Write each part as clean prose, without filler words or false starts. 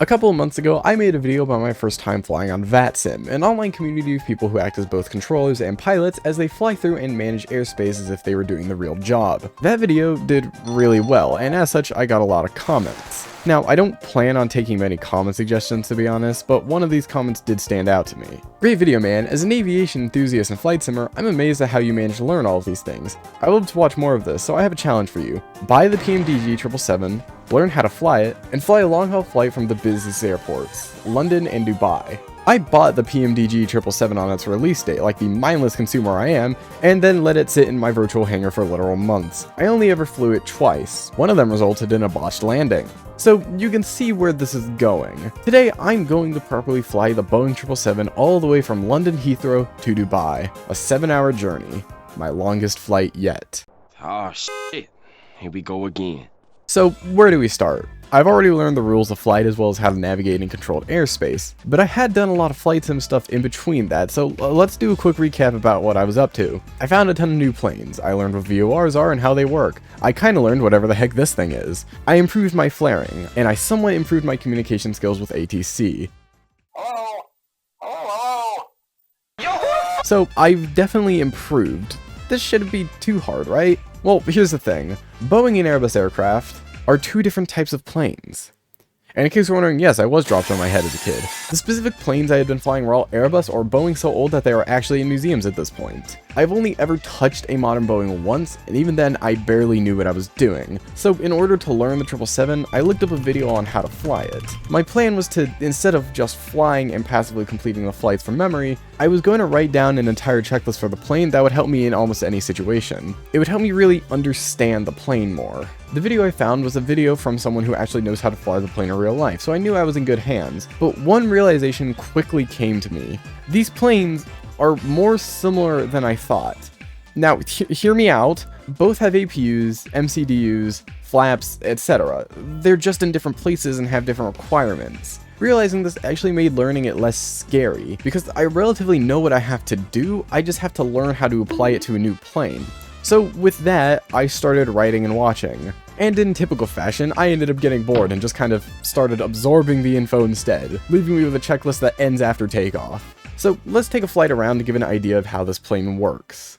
A couple of months ago, I made a video about my first time flying on Vatsim, an online community of people who act as both controllers and pilots as they fly through and manage airspace as if they were doing the real job. That video did really well, and as such, I got a lot of comments. Now, I don't plan on taking many comment suggestions to be honest, but one of these comments did stand out to me. Great video, man. As an aviation enthusiast and flight simmer, I'm amazed at how you managed to learn all of these things. I would love to watch more of this, so I have a challenge for you. Buy the PMDG 777, learn how to fly it, and fly a long-haul flight from the busiest airports, London and Dubai. I bought the PMDG 777 on its release date, like the mindless consumer I am, and then let it sit in my virtual hangar for literal months. I only ever flew it twice. One of them resulted in a botched landing. So you can see where this is going. Today, I'm going to properly fly the Boeing 777 all the way from London Heathrow to Dubai. A 7-hour journey. My longest flight yet. Oh shit, here we go again. So where do we start? I've already learned the rules of flight as well as how to navigate in controlled airspace, but I had done a lot of flight sim stuff in between that, so let's do a quick recap about what I was up to. I found a ton of new planes, I learned what VORs are and how they work, I kinda learned whatever the heck this thing is. I improved my flaring, and I somewhat improved my communication skills with ATC. So I've definitely improved. This shouldn't be too hard, right? Well, here's the thing. Boeing and Airbus aircraft are two different types of planes. And in case you're wondering, yes, I was dropped on my head as a kid. The specific planes I had been flying were all Airbus or Boeing so old that they are actually in museums at this point. I've only ever touched a modern Boeing once, and even then I barely knew what I was doing. So in order to learn the 777, I looked up a video on how to fly it. My plan was to, instead of just flying and passively completing the flights from memory, I was going to write down an entire checklist for the plane that would help me in almost any situation. It would help me really understand the plane more. The video I found was a video from someone who actually knows how to fly the plane in real life, so I knew I was in good hands. But one realization quickly came to me. These planes are more similar than I thought. Now, hear me out. Both have APUs, MCDUs, flaps, etc. They're just in different places and have different requirements. Realizing this actually made learning it less scary, because I relatively know what I have to do, I just have to learn how to apply it to a new plane. So with that, I started writing and watching. And in typical fashion, I ended up getting bored and just kind of started absorbing the info instead, leaving me with a checklist that ends after takeoff. So let's take a flight around to give an idea of how this plane works.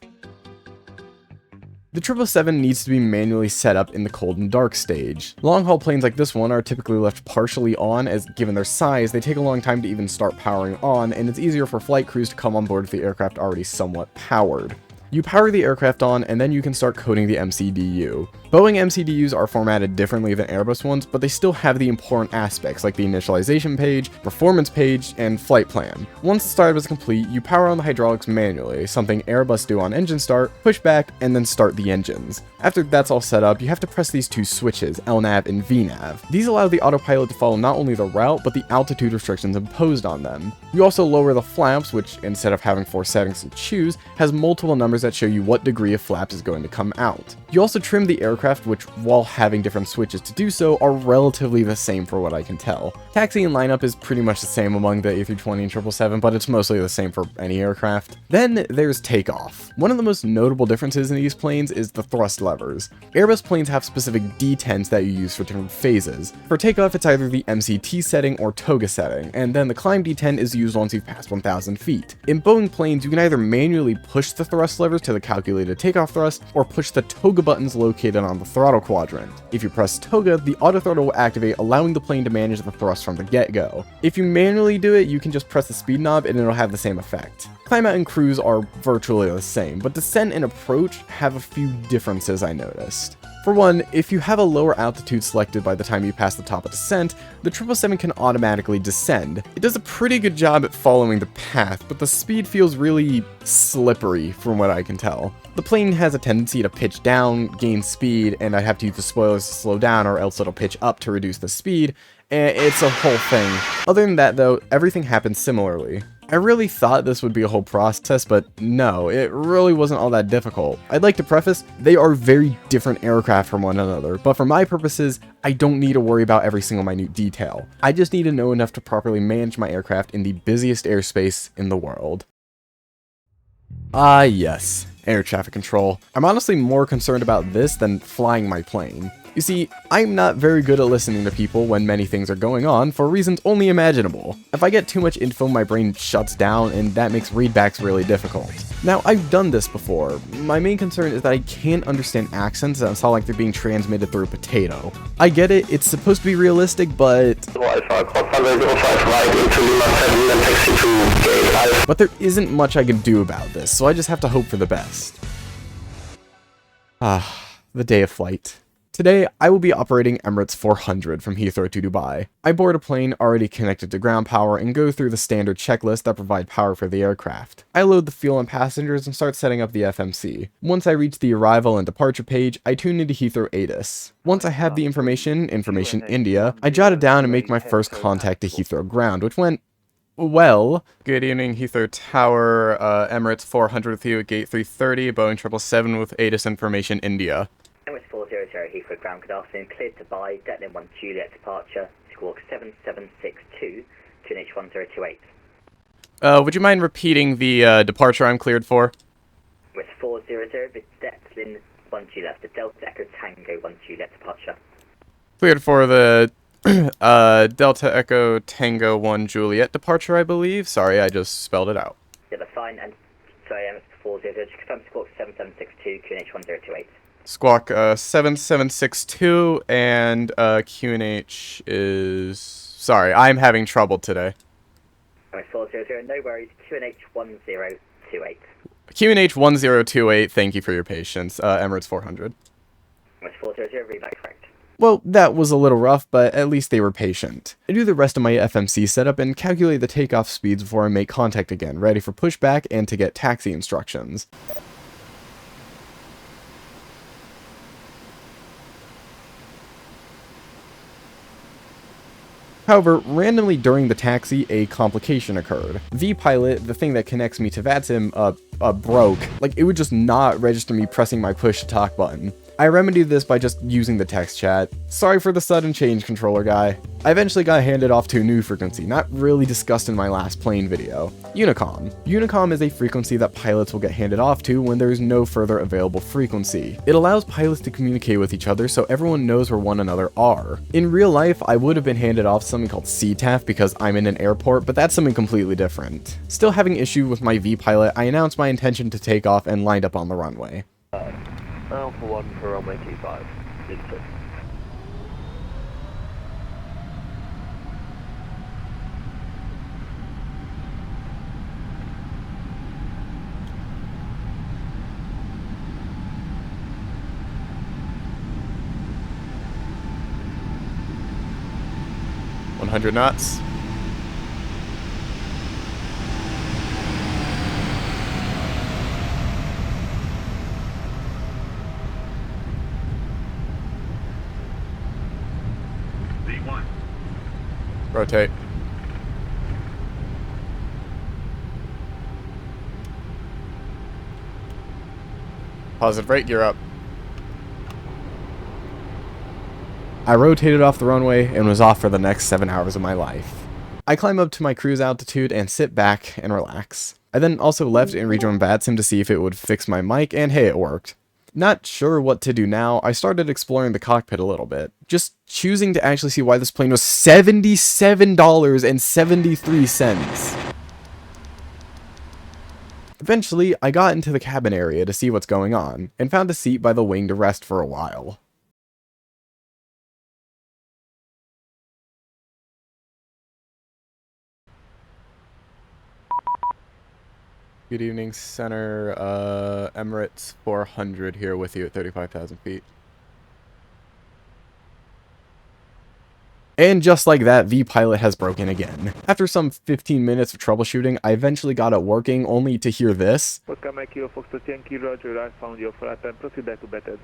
The 777 needs to be manually set up in the cold and dark stage. Long-haul planes like this one are typically left partially on, as given their size, they take a long time to even start powering on, and it's easier for flight crews to come on board with the aircraft already somewhat powered. You power the aircraft on, and then you can start coding the MCDU. Boeing MCDUs are formatted differently than Airbus ones, but they still have the important aspects like the initialization page, performance page, and flight plan. Once the startup is complete, you power on the hydraulics manually, something Airbus do on engine start, push back, and then start the engines. After that's all set up, you have to press these two switches, LNAV and VNAV. These allow the autopilot to follow not only the route, but the altitude restrictions imposed on them. You also lower the flaps, which, instead of having 4 settings to choose, has multiple numbers that show you what degree of flaps is going to come out. You also trim the aircraft, which, while having different switches to do so, are relatively the same for what I can tell. Taxi and lineup is pretty much the same among the A320 and 777, but it's mostly the same for any aircraft. Then there's takeoff. One of the most notable differences in these planes is the thrust levers. Airbus planes have specific detents that you use for different phases. For takeoff, it's either the MCT setting or toga setting, and then the climb detent is used once you've passed 1,000 feet. In Boeing planes, you can either manually push the thrust levers to the calculated takeoff thrust, or push the toga buttons located on the throttle quadrant. If you press toga, the auto throttle will activate, allowing the plane to manage the thrust from the get-go. If you manually do it, you can just press the speed knob and it'll have the same effect. Climb out and cruise are virtually the same, but descent and approach have a few differences I noticed. For one, if you have a lower altitude selected by the time you pass the top of descent, the 777 can automatically descend. It does a pretty good job at following the path, but the speed feels really slippery from what I can tell. The plane has a tendency to pitch down, gain speed, and I have to use the spoilers to slow down or else it'll pitch up to reduce the speed, and it's a whole thing. Other than that though, everything happens similarly. I really thought this would be a whole process, but no, it really wasn't all that difficult. I'd like to preface, they are very different aircraft from one another, but for my purposes, I don't need to worry about every single minute detail. I just need to know enough to properly manage my aircraft in the busiest airspace in the world. Ah yes, air traffic control. I'm honestly more concerned about this than flying my plane. You see, I'm not very good at listening to people when many things are going on for reasons only imaginable. If I get too much info, my brain shuts down, and that makes readbacks really difficult. Now, I've done this before. My main concern is that I can't understand accents that sound like they're being transmitted through a potato. I get it, it's supposed to be realistic, but there isn't much I can do about this, so I just have to hope for the best. The day of flight. Today, I will be operating Emirates 400 from Heathrow to Dubai. I board a plane already connected to ground power and go through the standard checklist that provide power for the aircraft. I load the fuel and passengers and start setting up the FMC. Once I reach the arrival and departure page, I tune into Heathrow ATIS. Once I have the information India, I jot it down and make my first contact to Heathrow ground, which went well. Good evening, Heathrow Tower, Emirates 400 with you at gate 330, Boeing 777 with ATIS information India. Emirates 400 Heathrow ground, good afternoon, cleared to Dubai, Delta 1 Juliet departure, squawk 7762, QNH 1028. Would you mind repeating the departure I'm cleared for? With 400, the Delta 1 Juliet, the Delta Echo Tango 1 Juliet departure. Cleared for the Delta Echo Tango 1 Juliet departure, I believe. Sorry, I just spelled it out. Yeah, that's fine, and sorry, Emirates 400, just confirm squawk 7762, QNH 1028. Squawk 7762 and QNH is... Sorry, I'm having trouble today. Emirates 400, no worries, QNH 1028. QNH 1028, thank you for your patience. Emirates 400. Emirates 400, read that correct. Well, that was a little rough, but at least they were patient. I do the rest of my FMC setup and calculate the takeoff speeds before I make contact again, ready for pushback and to get taxi instructions. However, randomly during the taxi, a complication occurred. VPilot, the thing that connects me to Vatsim, broke. Like, it would just not register me pressing my push to talk button. I remedied this by just using the text chat. Sorry for the sudden change, controller guy. I eventually got handed off to a new frequency, not really discussed in my last plane video. Unicom. Unicom is a frequency that pilots will get handed off to when there is no further available frequency. It allows pilots to communicate with each other so everyone knows where one another are. In real life, I would have been handed off something called CTAF because I'm in an airport, but that's something completely different. Still having issue with my VPilot, I announced my intention to take off and lined up on the runway. Alpha 1 for runway 25. Into. $100 knots. Rotate. Positive rate, gear up. I rotated off the runway and was off for the next 7 hours of my life. I climb up to my cruise altitude and sit back and relax. I then also left and rejoined Vatsim to see if it would fix my mic, and hey, it worked. Not sure what to do now, I started exploring the cockpit a little bit, just choosing to actually see why this plane was $77.73. Eventually, I got into the cabin area to see what's going on, and found a seat by the wing to rest for a while. Good evening, Center, Emirates 400 here with you at 35,000 feet. And just like that, VPilot has broken again. After some 15 minutes of troubleshooting, I eventually got it working, only to hear this. Roger, I found your flight and proceed to better.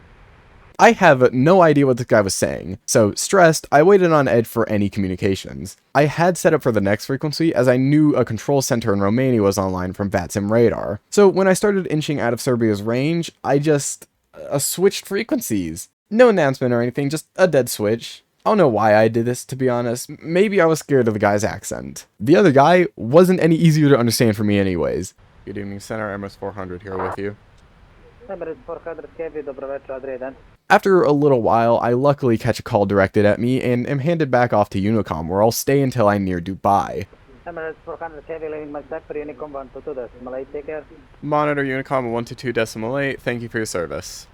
I have no idea what this guy was saying, so stressed, I waited on edge for any communications. I had set up for the next frequency as I knew a control center in Romania was online from Vatsim radar. So when I started inching out of Serbia's range, I just switched frequencies. No announcement or anything, just a dead switch. I don't know why I did this, to be honest. Maybe I was scared of the guy's accent. The other guy wasn't any easier to understand for me anyways. Good evening, Center, Emirates 400 here with you. Emirates 400 KV, dobro večer, Adria 1. After a little while, I luckily catch a call directed at me and am handed back off to Unicom, where I'll stay until I'm near Dubai. Emirates 400 KV, leaving my sector, Unicom 122, take care. Monitor Unicom 122.8, thank you for your service.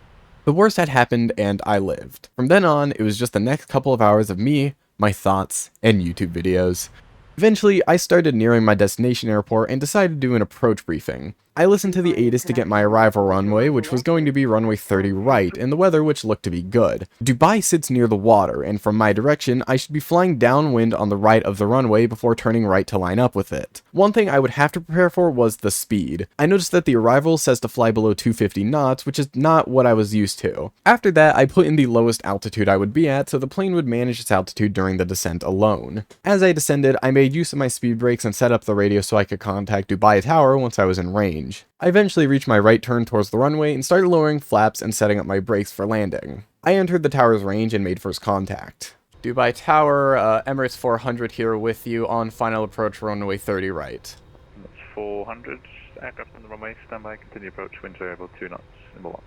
The worst had happened and I lived. From then on, it was just the next couple of hours of me, my thoughts, and YouTube videos. Eventually, I started nearing my destination airport and decided to do an approach briefing. I listened to the ATIS to get my arrival runway, which was going to be runway 30 right, and the weather which looked to be good. Dubai sits near the water, and from my direction, I should be flying downwind on the right of the runway before turning right to line up with it. One thing I would have to prepare for was the speed. I noticed that the arrival says to fly below 250 knots, which is not what I was used to. After that, I put in the lowest altitude I would be at, so the plane would manage its altitude during the descent alone. As I descended, I made use of my speed brakes and set up the radio so I could contact Dubai Tower once I was in range. I eventually reached my right turn towards the runway and started lowering flaps and setting up my brakes for landing. I entered the tower's range and made first contact. Dubai Tower, Emirates 400 here with you on final approach runway 30 right. That's 400, aircraft on the runway, standby, continue approach, wind variable 2 knots, number 1.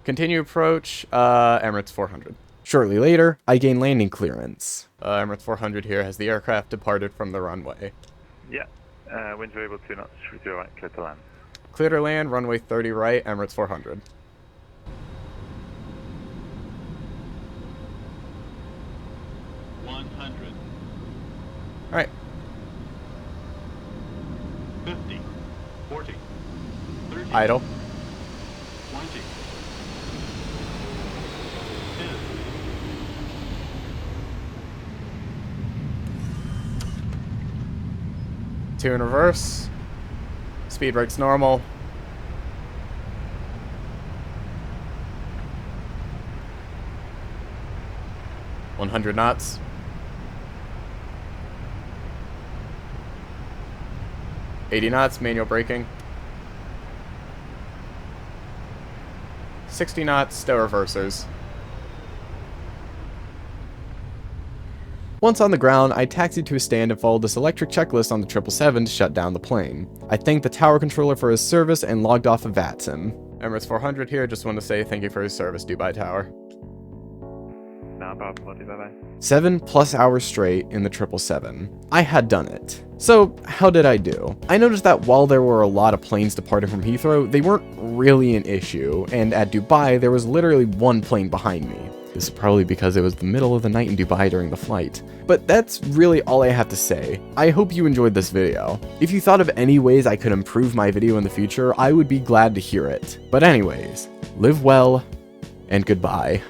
Continue approach, Emirates 400. Shortly later, I gain landing clearance. Emirates 400 here has the aircraft departed from the runway. Yeah, wind variable 2 knots, 30 right, clear to land. Clear to land, runway 30 right, Emirates 400. Alright. 50, 40, 30, Idle. 20, 10. Two in reverse. Speed brakes normal. $100 knots. $80 knots, manual braking. 60 knots, stow reversers. Once on the ground, I taxied to a stand and followed this electric checklist on the 777 to shut down the plane. I thanked the tower controller for his service and logged off of Vatsim. Emirates 400 here, just want to say thank you for his service, Dubai Tower. Now, Bravo, bye-bye. 7+ hours straight in the 777. I had done it. So, how did I do? I noticed that while there were a lot of planes departing from Heathrow, they weren't really an issue, and at Dubai, there was literally one plane behind me. This is probably because it was the middle of the night in Dubai during the flight. But that's really all I have to say. I hope you enjoyed this video. If you thought of any ways I could improve my video in the future, I would be glad to hear it. But anyways, live well, and goodbye.